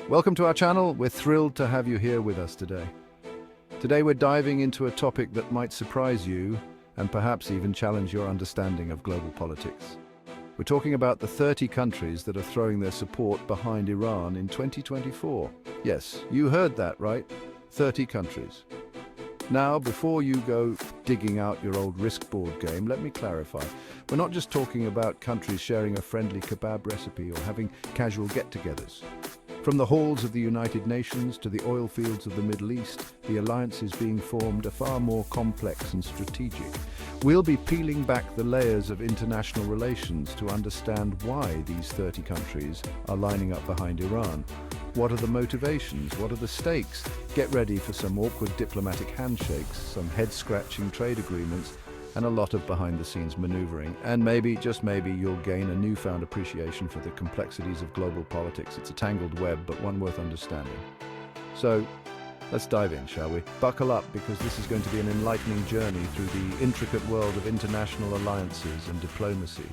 Welcome to our channel. We're thrilled to have you here with us today. Today we're diving into a topic that might surprise you and perhaps even challenge your understanding of global politics. We're talking about the 30 countries that are throwing their support behind Iran in 2024. Yes, you heard that right. 30 countries. Now, before you go digging out your old risk board game, let me clarify. We're not just talking about countries sharing a friendly kebab recipe or having casual get-togethers. From the halls of the United Nations to the oil fields of the Middle East, the alliances being formed are far more complex and strategic. We'll be peeling back the layers of international relations to understand why these 30 countries are lining up behind Iran. What are the motivations? What are the stakes? Get ready for some awkward diplomatic handshakes, some head-scratching trade agreements, and a lot of behind-the-scenes maneuvering. And maybe, just maybe, you'll gain a newfound appreciation for the complexities of global politics. It's a tangled web, but one worth understanding. So, let's dive in, shall we? Buckle up, because this is going to be an enlightening journey through the intricate world of international alliances and diplomacy.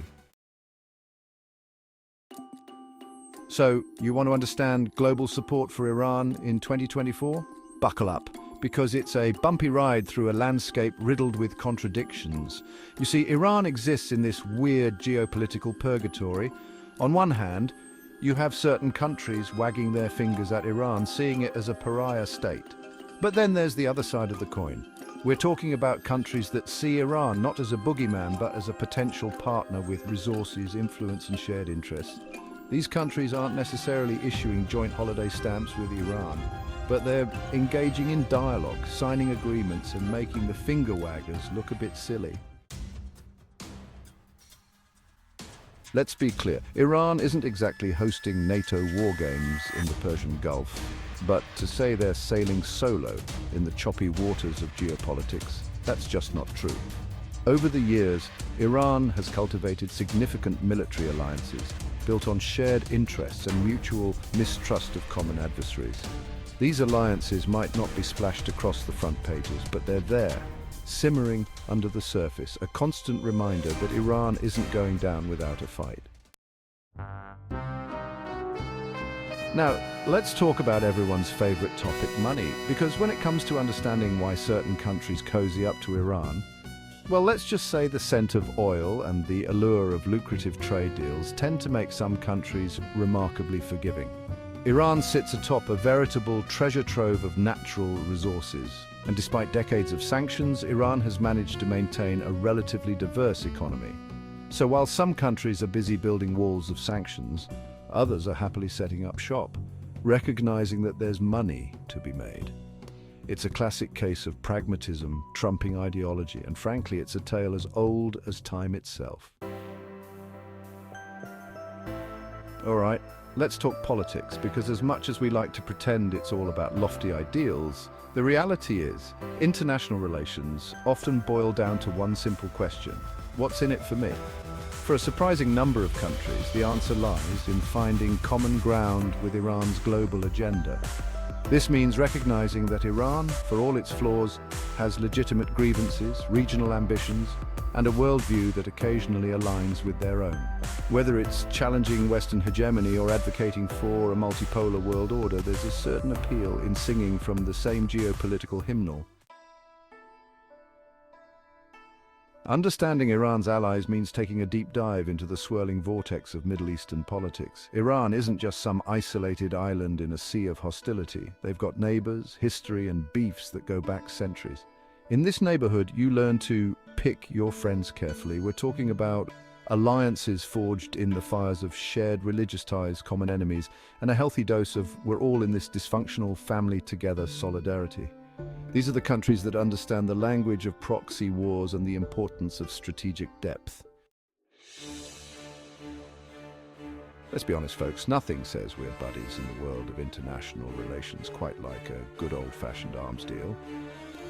So, you want to understand global support for Iran in 2024? Buckle up, because it's a bumpy ride through a landscape riddled with contradictions. You see, Iran exists in this weird geopolitical purgatory. On one hand, you have certain countries wagging their fingers at Iran, seeing it as a pariah state. But then there's the other side of the coin. We're talking about countries that see Iran not as a boogeyman, but as a potential partner with resources, influence, and shared interests. These countries aren't necessarily issuing joint holiday stamps with Iran, but they're engaging in dialogue, signing agreements, and making the finger waggers look a bit silly. Let's be clear, Iran isn't exactly hosting NATO war games in the Persian Gulf, but to say they're sailing solo in the choppy waters of geopolitics, that's just not true. Over the years, Iran has cultivated significant military alliances built on shared interests and mutual mistrust of common adversaries. These alliances might not be splashed across the front pages, but they're there, simmering under the surface, a constant reminder that Iran isn't going down without a fight. Now, let's talk about everyone's favorite topic, money, because when it comes to understanding why certain countries cozy up to Iran, well, let's just say the scent of oil and the allure of lucrative trade deals tend to make some countries remarkably forgiving. Iran sits atop a veritable treasure trove of natural resources, and despite decades of sanctions, Iran has managed to maintain a relatively diverse economy. So while some countries are busy building walls of sanctions, others are happily setting up shop, recognizing that there's money to be made. It's a classic case of pragmatism trumping ideology, and frankly, it's a tale as old as time itself. All right, let's talk politics, because as much as we like to pretend it's all about lofty ideals, the reality is, international relations often boil down to one simple question: what's in it for me? For a surprising number of countries, the answer lies in finding common ground with Iran's global agenda. This means recognizing that Iran, for all its flaws, has legitimate grievances, regional ambitions, and a worldview that occasionally aligns with their own. Whether it's challenging Western hegemony or advocating for a multipolar world order, there's a certain appeal in singing from the same geopolitical hymnal. Understanding Iran's allies means taking a deep dive into the swirling vortex of Middle Eastern politics. Iran isn't just some isolated island in a sea of hostility. They've got neighbors, history, and beefs that go back centuries. In this neighborhood, you learn to pick your friends carefully. We're talking about alliances forged in the fires of shared religious ties, common enemies, and a healthy dose of we're all in this dysfunctional family together solidarity. These are the countries that understand the language of proxy wars and the importance of strategic depth. Let's be honest, folks, nothing says we're buddies in the world of international relations quite like a good old-fashioned arms deal.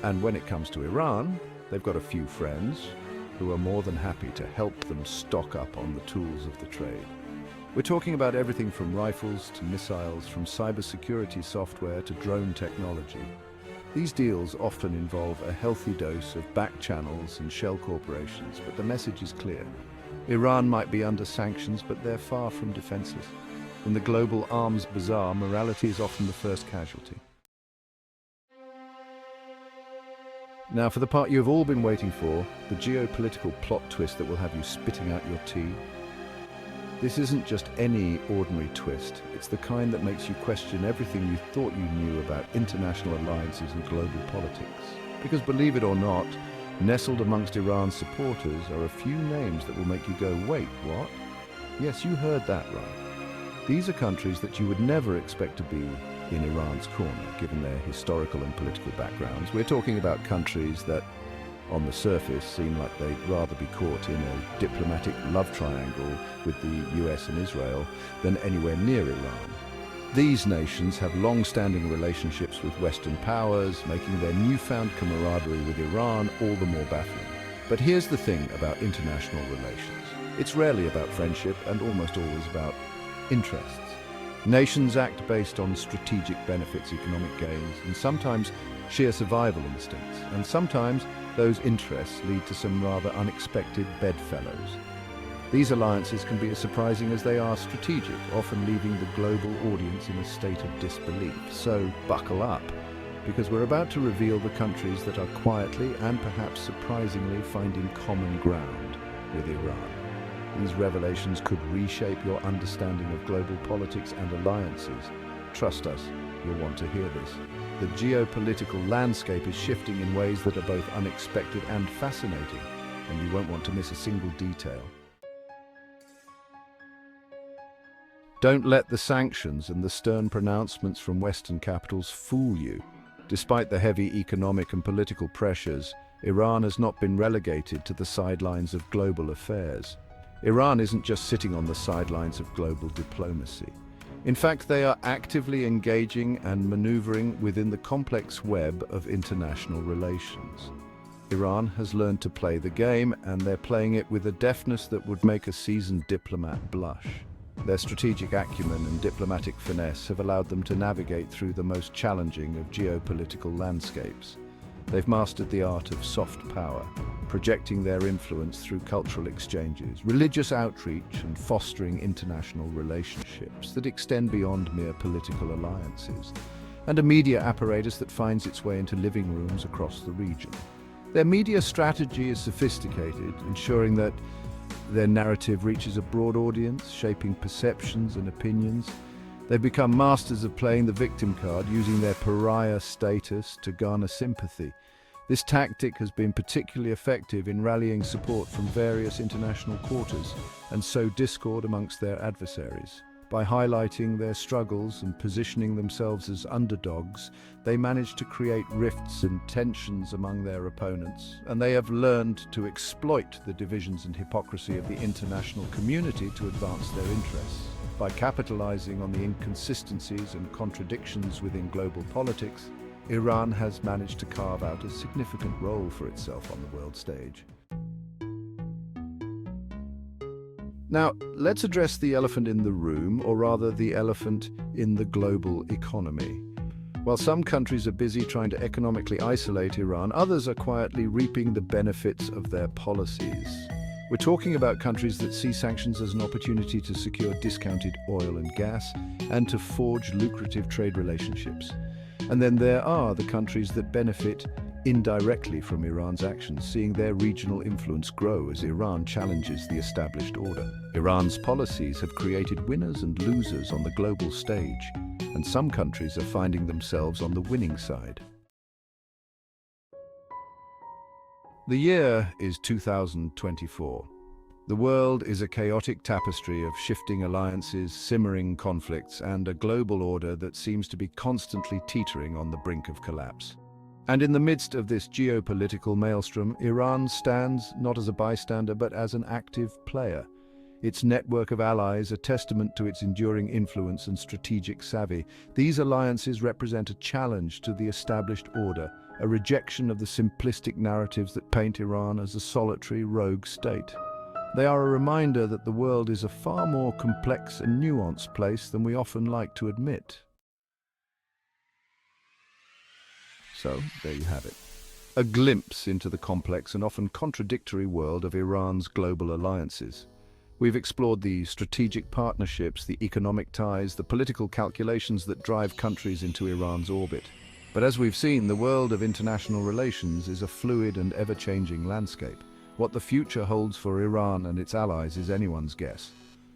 And when it comes to Iran, they've got a few friends who are more than happy to help them stock up on the tools of the trade. We're talking about everything from rifles to missiles, from cybersecurity software to drone technology. These deals often involve a healthy dose of back channels and shell corporations, but the message is clear. Iran might be under sanctions, but they're far from defenseless. In the global arms bazaar, morality is often the first casualty. Now, for the part you have all been waiting for, the geopolitical plot twist that will have you spitting out your tea. This isn't just any ordinary twist. It's the kind that makes you question everything you thought you knew about international alliances and global politics. Because believe it or not, nestled amongst Iran's supporters are a few names that will make you go, wait, what? Yes, you heard that right. These are countries that you would never expect to be in Iran's corner, given their historical and political backgrounds. We're talking about countries that, on the surface, seem like they'd rather be caught in a diplomatic love triangle with the US and Israel than anywhere near Iran. These nations have long-standing relationships with Western powers, making their newfound camaraderie with Iran all the more baffling. But here's the thing about international relations. It's rarely about friendship and almost always about interests. Nations act based on strategic benefits, economic gains, and sometimes sheer survival instincts. And sometimes those interests lead to some rather unexpected bedfellows. These alliances can be as surprising as they are strategic, often leaving the global audience in a state of disbelief. So buckle up, because we're about to reveal the countries that are quietly and perhaps surprisingly finding common ground with Iran. These revelations could reshape your understanding of global politics and alliances. Trust us, you'll want to hear this. The geopolitical landscape is shifting in ways that are both unexpected and fascinating, and you won't want to miss a single detail. Don't let the sanctions and the stern pronouncements from Western capitals fool you. Despite the heavy economic and political pressures, Iran has not been relegated to the sidelines of global affairs. Iran isn't just sitting on the sidelines of global diplomacy. In fact, they are actively engaging and maneuvering within the complex web of international relations. Iran has learned to play the game, and they're playing it with a deftness that would make a seasoned diplomat blush. Their strategic acumen and diplomatic finesse have allowed them to navigate through the most challenging of geopolitical landscapes. They've mastered the art of soft power, projecting their influence through cultural exchanges, religious outreach, and fostering international relationships that extend beyond mere political alliances, and a media apparatus that finds its way into living rooms across the region. Their media strategy is sophisticated, ensuring that their narrative reaches a broad audience, shaping perceptions and opinions. They've become masters of playing the victim card, using their pariah status to garner sympathy. This tactic has been particularly effective in rallying support from various international quarters and sow discord amongst their adversaries. By highlighting their struggles and positioning themselves as underdogs, they manage to create rifts and tensions among their opponents, and they have learned to exploit the divisions and hypocrisy of the international community to advance their interests. By capitalizing on the inconsistencies and contradictions within global politics, Iran has managed to carve out a significant role for itself on the world stage. Now, let's address the elephant in the room, or rather the elephant in the global economy. While some countries are busy trying to economically isolate Iran, others are quietly reaping the benefits of their policies. We're talking about countries that see sanctions as an opportunity to secure discounted oil and gas and to forge lucrative trade relationships. And then there are the countries that benefit indirectly from Iran's actions, seeing their regional influence grow as Iran challenges the established order. Iran's policies have created winners and losers on the global stage, and some countries are finding themselves on the winning side. The year is 2024. The world is a chaotic tapestry of shifting alliances, simmering conflicts, and a global order that seems to be constantly teetering on the brink of collapse. And in the midst of this geopolitical maelstrom, Iran stands not as a bystander but as an active player. Its network of allies a testament to its enduring influence and strategic savvy. These alliances represent a challenge to the established order, a rejection of the simplistic narratives that paint Iran as a solitary, rogue state. They are a reminder that the world is a far more complex and nuanced place than we often like to admit. So, there you have it. A glimpse into the complex and often contradictory world of Iran's global alliances. We've explored the strategic partnerships, the economic ties, the political calculations that drive countries into Iran's orbit. But as we've seen, the world of international relations is a fluid and ever-changing landscape. What the future holds for Iran and its allies is anyone's guess.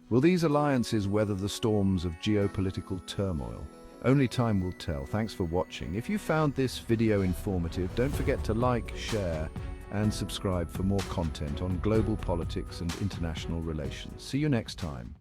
Will these alliances weather the storms of geopolitical turmoil? Only time will tell. Thanks for watching. If you found this video informative, don't forget to like, share, and subscribe for more content on global politics and international relations. See you next time.